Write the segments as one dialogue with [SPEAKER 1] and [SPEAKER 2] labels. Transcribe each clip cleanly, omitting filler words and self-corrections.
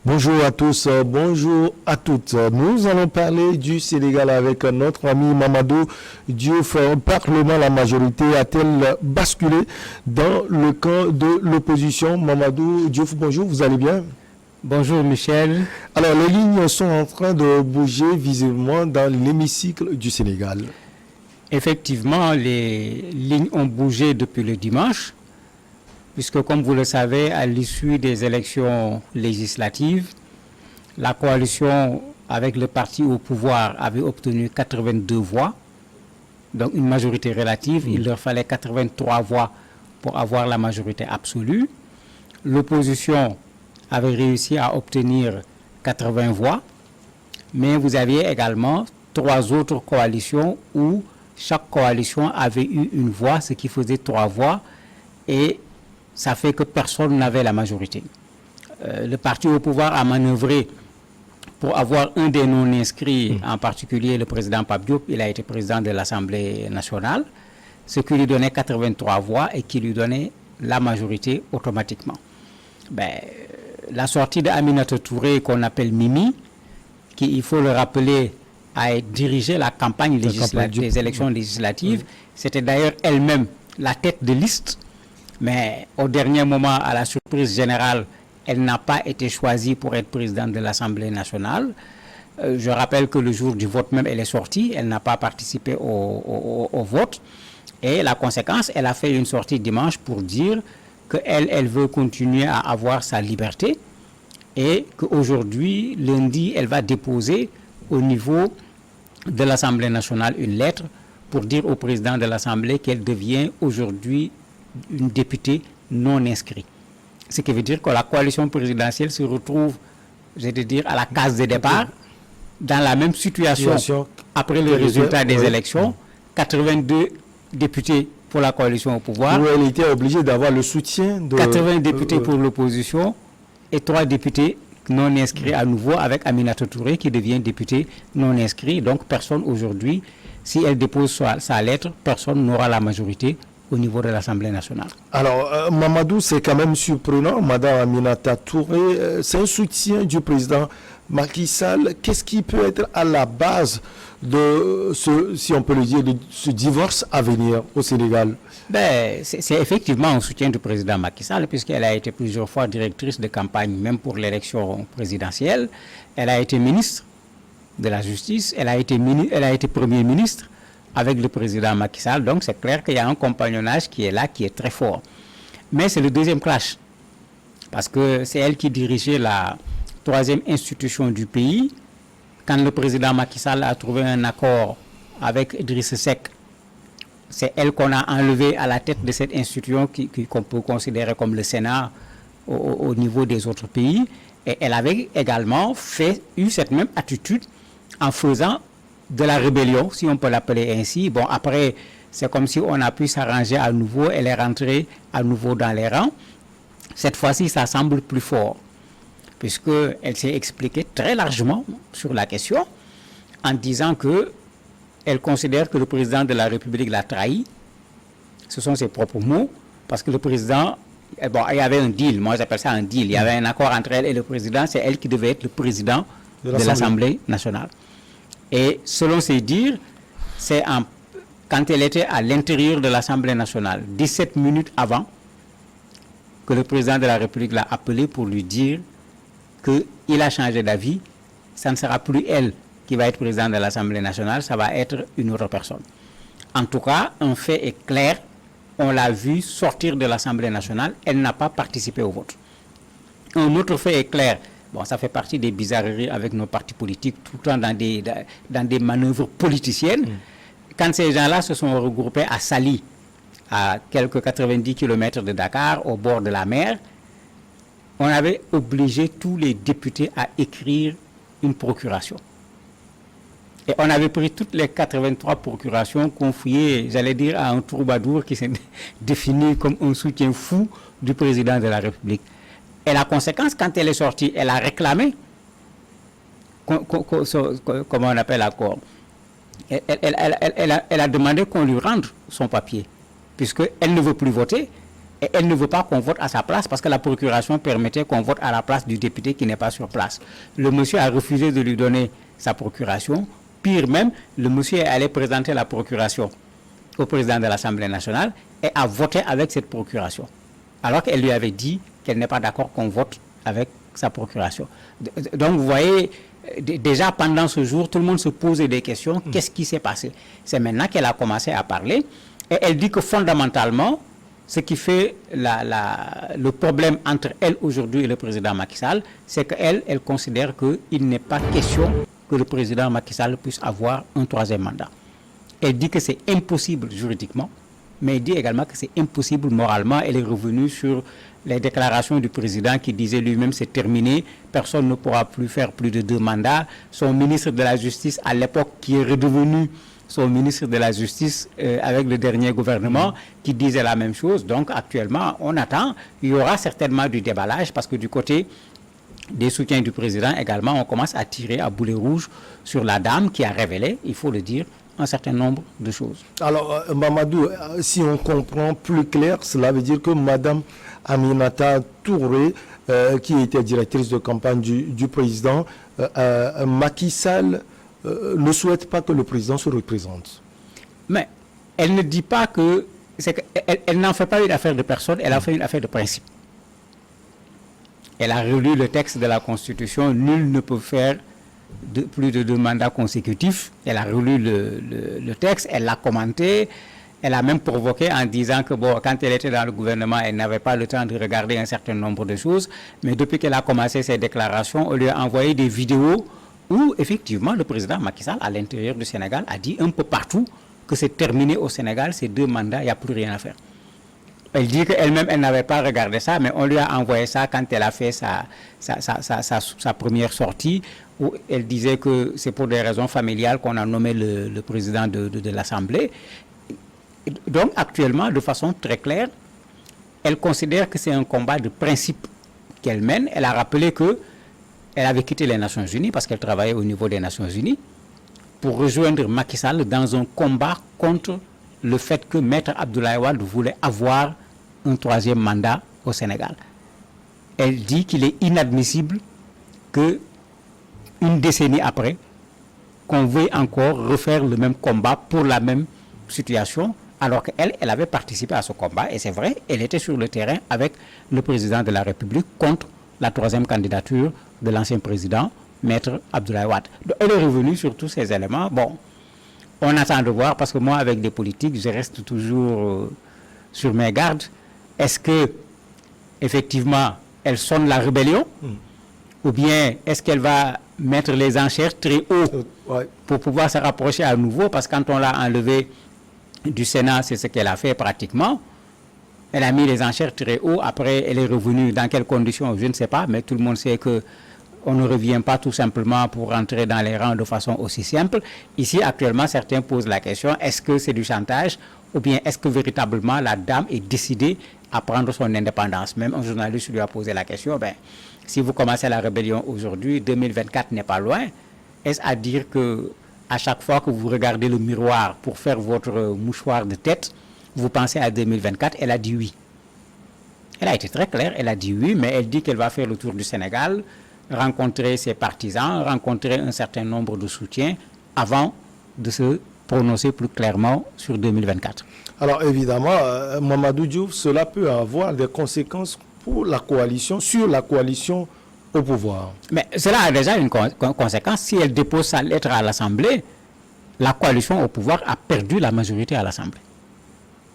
[SPEAKER 1] Bonjour à tous, bonjour à toutes. Nous allons parler du Sénégal avec notre ami Mamadou Diouf. Parlement, la majorité a-t-elle basculé dans le camp de l'opposition? Mamadou Diouf, bonjour, vous allez bien?
[SPEAKER 2] Bonjour Michel.
[SPEAKER 1] Alors, les lignes sont en train de bouger visiblement dans l'hémicycle du Sénégal.
[SPEAKER 2] Effectivement, les lignes ont bougé depuis le dimanche, puisque comme vous le savez, à l'issue des élections législatives, la coalition avec le parti au pouvoir avait obtenu 82 voix, donc une majorité relative. Il leur fallait 83 voix pour avoir la majorité absolue. L'opposition avait réussi à obtenir 80 voix, mais vous aviez également 3 autres coalitions où chaque coalition avait eu une voix, ce qui faisait 3 voix, et ça fait que personne n'avait la majorité. Le parti au pouvoir a manœuvré pour avoir un des non-inscrits, en particulier le président Pape Diop. Il a été président de l'Assemblée nationale, ce qui lui donnait 83 voix et qui lui donnait la majorité automatiquement. La sortie d'Aminata Touré, qu'on appelle Mimi, qui, il faut le rappeler, a dirigé la campagne des élections législatives. C'était d'ailleurs elle-même la tête de liste, mais au dernier moment, à la surprise générale, elle n'a pas été choisie pour être présidente de l'Assemblée nationale. Je rappelle que le jour du vote même, elle est sortie, elle n'a pas participé au vote. Et la conséquence, elle a fait une sortie dimanche pour dire qu'elle veut continuer à avoir sa liberté et qu'aujourd'hui, lundi, elle va déposer au niveau de l'Assemblée nationale une lettre pour dire au président de l'Assemblée qu'elle devient aujourd'hui une députée non inscrite. Ce qui veut dire que la coalition présidentielle se retrouve, je vais dire, à la case de départ, dans la même situation après le résultat des élections. 82 députés pour la coalition au pouvoir.
[SPEAKER 1] Où elle était obligée d'avoir le soutien de...
[SPEAKER 2] 80 députés pour l'opposition et 3 députés non inscrits à nouveau avec Aminata Touré qui devient député non inscrit. Donc personne aujourd'hui, si elle dépose sa lettre, personne n'aura la majorité au niveau de l'Assemblée nationale.
[SPEAKER 1] Alors, Mamadou, c'est quand même surprenant. Madame Aminata Touré, c'est un soutien du président Macky Sall. Qu'est-ce qui peut être à la base de ce, si on peut le dire, de ce divorce à venir au Sénégal?
[SPEAKER 2] C'est effectivement un soutien du président Macky Sall, puisqu'elle a été plusieurs fois directrice de campagne, même pour l'élection présidentielle. Elle a été ministre de la Justice, elle a été Premier ministre avec le président Macky Sall. Donc c'est clair qu'il y a un compagnonnage qui est là, qui est très fort. Mais c'est le deuxième clash, parce que c'est elle qui dirigeait la 3e institution du pays. Quand le président Macky Sall a trouvé un accord avec Idriss Seck, c'est elle qu'on a enlevé à la tête de cette institution qu'on peut considérer comme le Sénat au niveau des autres pays. Et elle avait également eu cette même attitude en faisant de la rébellion, si on peut l'appeler ainsi. Bon, après, c'est comme si on a pu s'arranger à nouveau. Elle est rentrée à nouveau dans les rangs. Cette fois-ci, ça semble plus fort, puisqu'elle s'est expliquée très largement sur la question, en disant qu'elle considère que le président de la République l'a trahi. Ce sont ses propres mots, parce que le président, bon, il y avait un deal, moi j'appelle ça un deal, il y avait un accord entre elle et le président, c'est elle qui devait être le président de l'Assemblée nationale. Et selon ses dires, c'est quand elle était à l'intérieur de l'Assemblée nationale, 17 minutes avant, que le président de la République l'a appelé pour lui dire qu'il a changé d'avis. Ça ne sera plus elle qui va être président de l'Assemblée nationale, ça va être une autre personne. En tout cas, un fait est clair, on l'a vu sortir de l'Assemblée nationale, elle n'a pas participé au vote. Un autre fait est clair, bon, ça fait partie des bizarreries avec nos partis politiques, tout le temps dans des manœuvres politiciennes. Quand ces gens-là se sont regroupés à Saly, à quelques 90 km de Dakar, au bord de la mer, on avait obligé tous les députés à écrire une procuration. Et on avait pris toutes les 83 procurations confiées, j'allais dire, à un troubadour qui s'est défini comme un soutien fou du président de la République. Et la conséquence, quand elle est sortie, elle a réclamé, comment on appelle l'accord, elle a demandé qu'on lui rende son papier, puisqu'elle ne veut plus voter. Et elle ne veut pas qu'on vote à sa place parce que la procuration permettait qu'on vote à la place du député qui n'est pas sur place. Le monsieur a refusé de lui donner sa procuration. Pire même, le monsieur est allé présenter la procuration au président de l'Assemblée nationale et a voté avec cette procuration. Alors qu'elle lui avait dit qu'elle n'est pas d'accord qu'on vote avec sa procuration. Donc vous voyez, déjà pendant ce jour, tout le monde se posait des questions. Qu'est-ce qui s'est passé? C'est maintenant qu'elle a commencé à parler. Et elle dit que fondamentalement, ce qui fait le problème entre elle aujourd'hui et le président Macky Sall, c'est qu'elle considère qu'il n'est pas question que le président Macky Sall puisse avoir un troisième mandat. Elle dit que c'est impossible juridiquement, mais elle dit également que c'est impossible moralement. Elle est revenue sur les déclarations du président qui disait lui-même c'est terminé, personne ne pourra plus faire plus de 2 mandats. Son ministre de la Justice à l'époque qui est redevenu son ministre de la Justice avec le dernier gouvernement qui disait la même chose. Donc actuellement, on attend. Il y aura certainement du déballage parce que du côté des soutiens du président également, on commence à tirer à boulet rouge sur la dame qui a révélé, il faut le dire, un certain nombre de choses.
[SPEAKER 1] Alors, Mamadou, si on comprend plus clair, cela veut dire que Madame Aminata Touré, qui était directrice de campagne du président, Macky Sall, ne souhaite pas que le président se représente.
[SPEAKER 2] Mais elle ne dit pas que... Elle n'en fait pas une affaire de personne, elle a fait une affaire de principe. Elle a relu le texte de la Constitution, nul ne peut faire plus de 2 mandats consécutifs. Elle a relu le texte, elle l'a commenté, elle a même provoqué en disant que bon, quand elle était dans le gouvernement, elle n'avait pas le temps de regarder un certain nombre de choses, mais depuis qu'elle a commencé ses déclarations, on lui a envoyé des vidéos où effectivement le président Macky Sall à l'intérieur du Sénégal a dit un peu partout que c'est terminé au Sénégal, ces 2 mandats, il n'y a plus rien à faire. Elle dit qu'elle-même, elle n'avait pas regardé ça, mais on lui a envoyé ça quand elle a fait sa première sortie, où elle disait que c'est pour des raisons familiales qu'on a nommé le président de l'Assemblée. Donc actuellement, de façon très claire, elle considère que c'est un combat de principe qu'elle mène. Elle a rappelé qu'elle avait quitté les Nations Unies parce qu'elle travaillait au niveau des Nations Unies pour rejoindre Macky Sall dans un combat contre le fait que Maître Abdoulaye Wade voulait avoir un 3e mandat au Sénégal. Elle dit qu'il est inadmissible que une décennie après, qu'on veuille encore refaire le même combat pour la même situation, alors qu'elle, elle avait participé à ce combat, et c'est vrai, elle était sur le terrain avec le président de la République contre la 3e candidature de l'ancien président, Maître Abdoulaye Wade. Donc, elle est revenue sur tous ces éléments. Bon, on attend de voir, parce que moi, avec des politiques, je reste toujours sur mes gardes. Est-ce que, effectivement, elle sonne la rébellion ou bien est-ce qu'elle va mettre les enchères très haut pour pouvoir se rapprocher à nouveau? Parce que quand on l'a enlevé du Sénat, c'est ce qu'elle a fait pratiquement. Elle a mis les enchères très haut. Après, elle est revenue. Dans quelles conditions? Je ne sais pas, mais tout le monde sait que on ne revient pas tout simplement pour rentrer dans les rangs de façon aussi simple. Ici, actuellement, certains posent la question, est-ce que c'est du chantage ou bien est-ce que véritablement la dame est décidée à prendre son indépendance? Même un journaliste lui a posé la question, ben, si vous commencez la rébellion aujourd'hui, 2024 n'est pas loin. Est-ce à dire que à chaque fois que vous regardez le miroir pour faire votre mouchoir de tête, vous pensez à 2024? Elle a dit oui. Elle a été très claire, elle a dit oui, mais elle dit qu'elle va faire le tour du Sénégal, rencontrer ses partisans, rencontrer un certain nombre de soutiens avant de se prononcer plus clairement sur 2024.
[SPEAKER 1] Alors évidemment, Mamadou Diouf, cela peut avoir des conséquences pour la coalition, sur la coalition au pouvoir.
[SPEAKER 2] Mais cela a déjà une conséquence. Si elle dépose sa lettre à l'Assemblée, la coalition au pouvoir a perdu la majorité à l'Assemblée.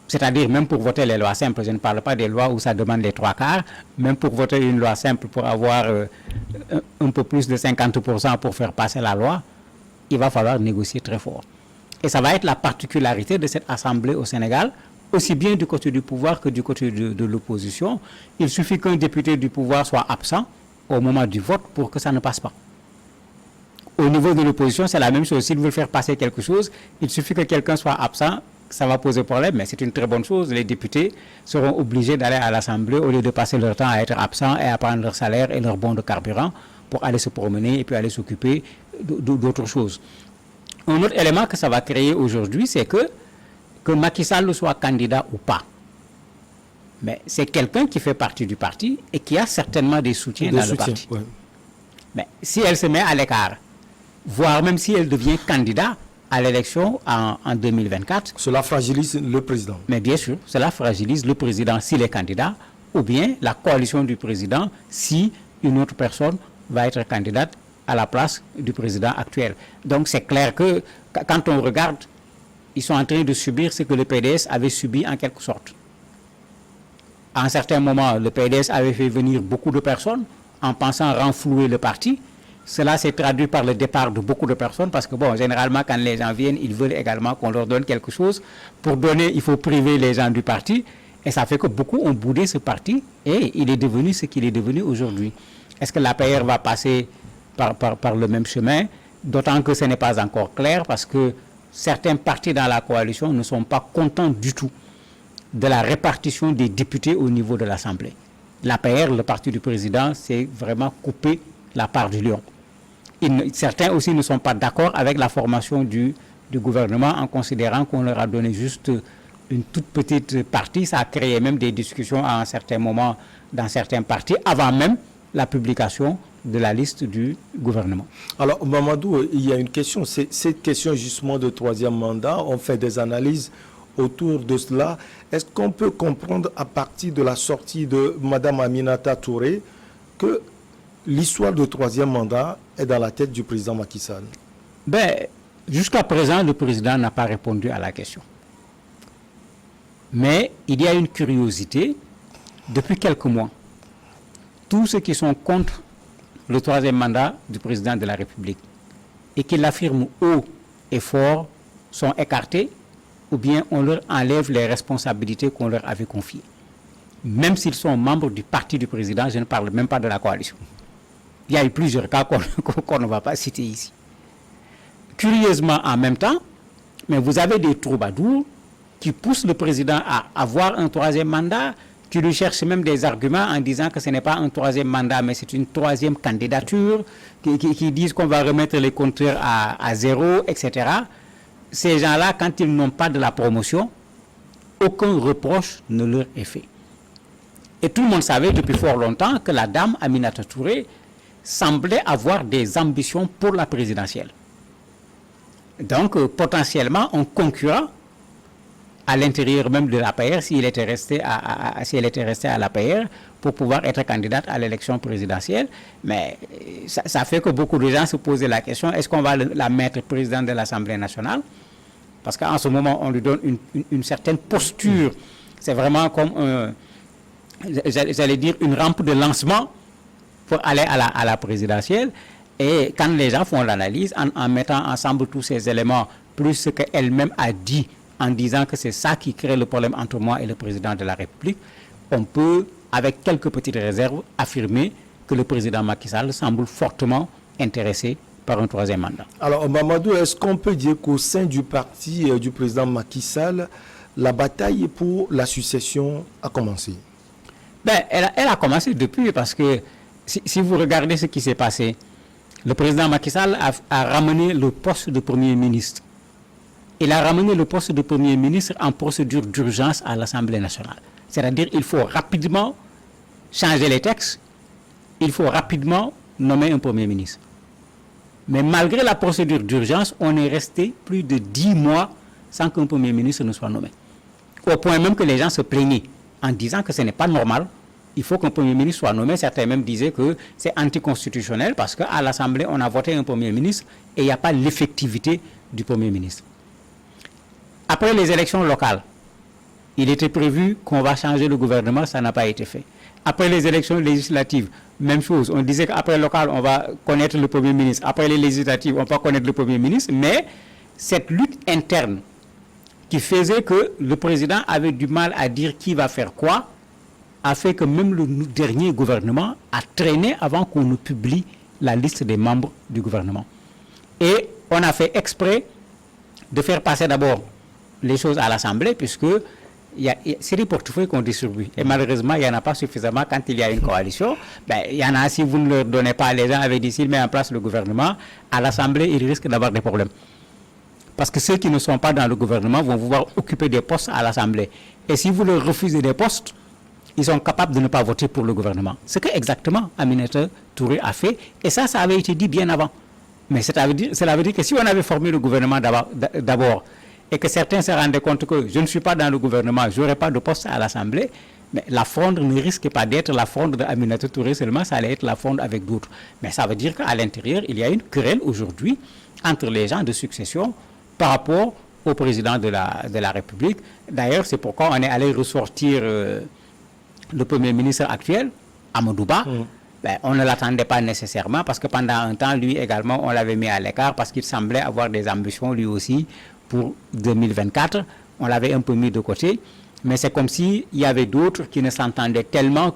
[SPEAKER 2] C'est-à-dire même pour voter les lois simples, je ne parle pas des lois où ça demande les 3/4, même pour voter une loi simple pour avoir un peu plus de 50% pour faire passer la loi, il va falloir négocier très fort. Et ça va être la particularité de cette Assemblée au Sénégal, aussi bien du côté du pouvoir que du côté de l'opposition. Il suffit qu'un député du pouvoir soit absent au moment du vote pour que ça ne passe pas. Au niveau de l'opposition, c'est la même chose. S'ils veulent faire passer quelque chose, il suffit que quelqu'un soit absent, ça va poser problème, mais c'est une très bonne chose. Les députés seront obligés d'aller à l'Assemblée au lieu de passer leur temps à être absents et à prendre leur salaire et leur bon de carburant pour aller se promener et puis aller s'occuper d'autres choses. Un autre élément que ça va créer aujourd'hui, c'est que Macky Sall soit candidat ou pas, Mais c'est quelqu'un qui fait partie du parti et qui a certainement des soutiens dans le parti.
[SPEAKER 1] Ouais.
[SPEAKER 2] Mais si elle se met à l'écart, voire même si elle devient candidat à l'élection en 2024...
[SPEAKER 1] Cela fragilise le président.
[SPEAKER 2] Mais bien sûr, cela fragilise le président s'il est candidat, ou bien la coalition du président si une autre personne va être candidate à la place du président actuel. Donc c'est clair que quand on regarde, ils sont en train de subir ce que le PDS avait subi en quelque sorte. À un certain moment, le PDS avait fait venir beaucoup de personnes en pensant renflouer le parti. Cela s'est traduit par le départ de beaucoup de personnes parce que, bon, généralement, quand les gens viennent, ils veulent également qu'on leur donne quelque chose. Pour donner, il faut priver les gens du parti. Et ça fait que beaucoup ont boudé ce parti et il est devenu ce qu'il est devenu aujourd'hui. Est-ce que l'APR va passer par le même chemin? D'autant que ce n'est pas encore clair parce que certains partis dans la coalition ne sont pas contents du tout de la répartition des députés au niveau de l'Assemblée. L'APR, le parti du président, s'est vraiment coupé la part du lion. Certains aussi ne sont pas d'accord avec la formation du gouvernement en considérant qu'on leur a donné juste une toute petite partie. Ça a créé même des discussions à un certain moment dans certains partis, avant même la publication de la liste du gouvernement.
[SPEAKER 1] Alors, Mamadou, il y a une question. Cette question justement de troisième mandat, on fait des analyses autour de cela. Est-ce qu'on peut comprendre à partir de la sortie de Mme Aminata Touré que l'histoire de troisième mandat est dans la tête du président Macky Sall?
[SPEAKER 2] Jusqu'à présent, le président n'a pas répondu à la question. Mais il y a une curiosité. Depuis quelques mois, tous ceux qui sont contre le troisième mandat du président de la République et qui l'affirment haut et fort sont écartés ou bien on leur enlève les responsabilités qu'on leur avait confiées. Même s'ils sont membres du parti du président, je ne parle même pas de la coalition. Il y a eu plusieurs cas qu'on ne va pas citer ici. Curieusement, en même temps, mais vous avez des troubadours qui poussent le président à avoir un troisième mandat, qui lui cherchent même des arguments en disant que ce n'est pas un troisième mandat, mais c'est une troisième candidature, qui disent qu'on va remettre les compteurs à zéro, etc. Ces gens-là, quand ils n'ont pas de la promotion, aucun reproche ne leur est fait. Et tout le monde savait depuis fort longtemps que la dame Aminata Touré semblait avoir des ambitions pour la présidentielle. Donc, potentiellement, un concurrent à l'intérieur même de l'APR, si elle était restée à l'APR, pour pouvoir être candidate à l'élection présidentielle. Mais ça fait que beaucoup de gens se posaient la question, est-ce qu'on va la mettre présidente de l'Assemblée nationale? Parce qu'en ce moment, on lui donne une certaine posture. C'est vraiment comme, j'allais dire, une rampe de lancement pour aller à la présidentielle. Et quand les gens font l'analyse, en mettant ensemble tous ces éléments, plus ce qu'elle-même a dit, en disant que c'est ça qui crée le problème entre moi et le président de la République, on peut, avec quelques petites réserves, affirmer que le président Macky Sall semble fortement intéressé par un troisième mandat. Alors,
[SPEAKER 1] Mamadou, est-ce qu'on peut dire qu'au sein du parti du président Macky Sall, la bataille pour la succession a commencé?
[SPEAKER 2] Elle a commencé depuis, parce que si vous regardez ce qui s'est passé, le président Macky Sall a ramené le poste de Premier ministre. Il a ramené le poste de Premier ministre en procédure d'urgence à l'Assemblée nationale. C'est-à-dire qu'il faut rapidement changer les textes, il faut rapidement nommer un Premier ministre. Mais malgré la procédure d'urgence, on est resté plus de 10 mois sans qu'un Premier ministre ne soit nommé. Au point même que les gens se plaignaient en disant que ce n'est pas normal, il faut qu'un Premier ministre soit nommé. Certains même disaient que c'est anticonstitutionnel parce qu'à l'Assemblée, on a voté un Premier ministre et il n'y a pas l'effectivité du Premier ministre. Après les élections locales, il était prévu qu'on va changer le gouvernement, ça n'a pas été fait. Après les élections législatives, même chose. On disait qu'après le local, on va connaître le Premier ministre. Après les législatives, on va connaître le Premier ministre. Mais cette lutte interne qui faisait que le président avait du mal à dire qui va faire quoi, a fait que même le dernier gouvernement a traîné avant qu'on ne publie la liste des membres du gouvernement. Et on a fait exprès de faire passer d'abord les choses à l'Assemblée, puisque c'est des portefeuilles qu'on distribue. Et malheureusement, il n'y en a pas suffisamment quand il y a une coalition. Il y en a, si vous ne leur donnez pas, les gens avaient dit, s'ils mettent en place le gouvernement, à l'Assemblée, ils risquent d'avoir des problèmes. Parce que ceux qui ne sont pas dans le gouvernement vont pouvoir occuper des postes à l'Assemblée. Et si vous leur refusez des postes, ils sont capables de ne pas voter pour le gouvernement. Ce que exactement Aminata Touré a fait, et ça avait été dit bien avant. Mais cela veut dire que si on avait formé le gouvernement d'abord, et que certains se rendaient compte que je ne suis pas dans le gouvernement, je n'aurai pas de poste à l'Assemblée, mais la fronde ne risque pas d'être la fronde d'Aminata Touré seulement, ça allait être la fronde avec d'autres. Mais ça veut dire qu'à l'intérieur, il y a une querelle aujourd'hui entre les gens de succession par rapport au président de la République. D'ailleurs, c'est pourquoi on est allé ressortir le Premier ministre actuel, Amadou Ba. On ne l'attendait pas nécessairement parce que pendant un temps, lui également, on l'avait mis à l'écart parce qu'il semblait avoir des ambitions lui aussi pour 2024. On l'avait un peu mis de côté. Mais c'est comme s'il y avait d'autres qui ne s'entendaient tellement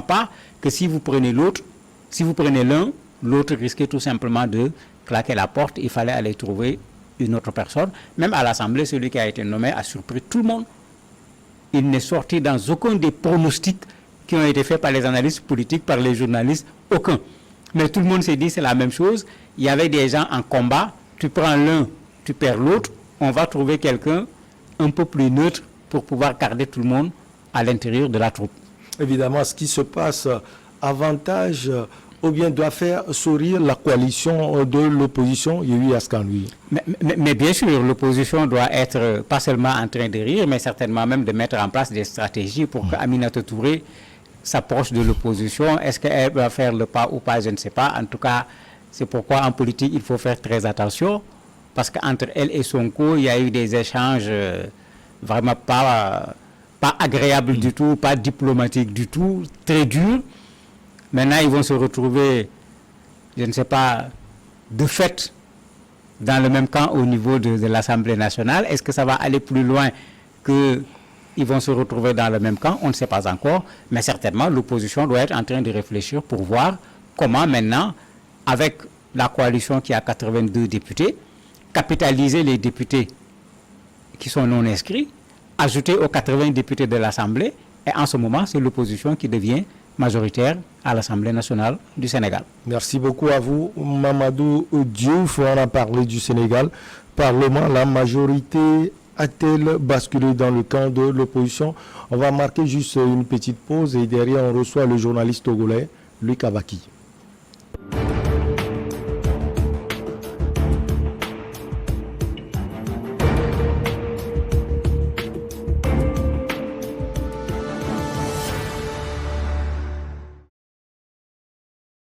[SPEAKER 2] pas que si vous prenez l'autre, si vous prenez l'un, l'autre risquait tout simplement de claquer la porte. Il fallait aller trouver une autre personne. Même à l'Assemblée, celui qui a été nommé a surpris tout le monde. Il n'est sorti dans aucun des pronostics qui ont été faits par les analystes politiques, par les journalistes, aucun. Mais tout le monde s'est dit c'est la même chose. Il y avait des gens en combat. Tu prends l'un, tu perds l'autre. On va trouver quelqu'un un peu plus neutre pour pouvoir garder tout le monde à l'intérieur de la troupe.
[SPEAKER 1] Évidemment, ce qui se passe avantage ou bien doit faire sourire la coalition de l'opposition, Yewwi Askan Wi.
[SPEAKER 2] Mais bien sûr, l'opposition doit être pas seulement en train de rire, mais certainement même de mettre en place des stratégies pour que Aminata Touré s'approche de l'opposition. Est-ce qu'elle va faire le pas ou pas, je ne sais pas. En tout cas, c'est pourquoi en politique, il faut faire très attention, parce qu'entre elle et Sonko, il y a eu des échanges vraiment pas agréables du tout, pas diplomatiques du tout, très durs. Maintenant, ils vont se retrouver, je ne sais pas, de fait, dans le même camp au niveau de l'Assemblée nationale. Est-ce que ça va aller plus loin qu'ils vont se retrouver dans le même camp? On ne sait pas encore. Mais certainement, l'opposition doit être en train de réfléchir pour voir comment maintenant, avec la coalition qui a 82 députés, capitaliser les députés qui sont non inscrits, ajouter aux 80 députés de l'Assemblée. Et en ce moment, c'est l'opposition qui devient majoritaire à l'Assemblée nationale du Sénégal.
[SPEAKER 1] Merci beaucoup à vous, Mamadou Diouf. On a parlé du Sénégal. Parlement, la majorité a-t-elle basculé dans le camp de l'opposition? On va marquer juste une petite pause et derrière on reçoit le journaliste togolais Luc Avaki.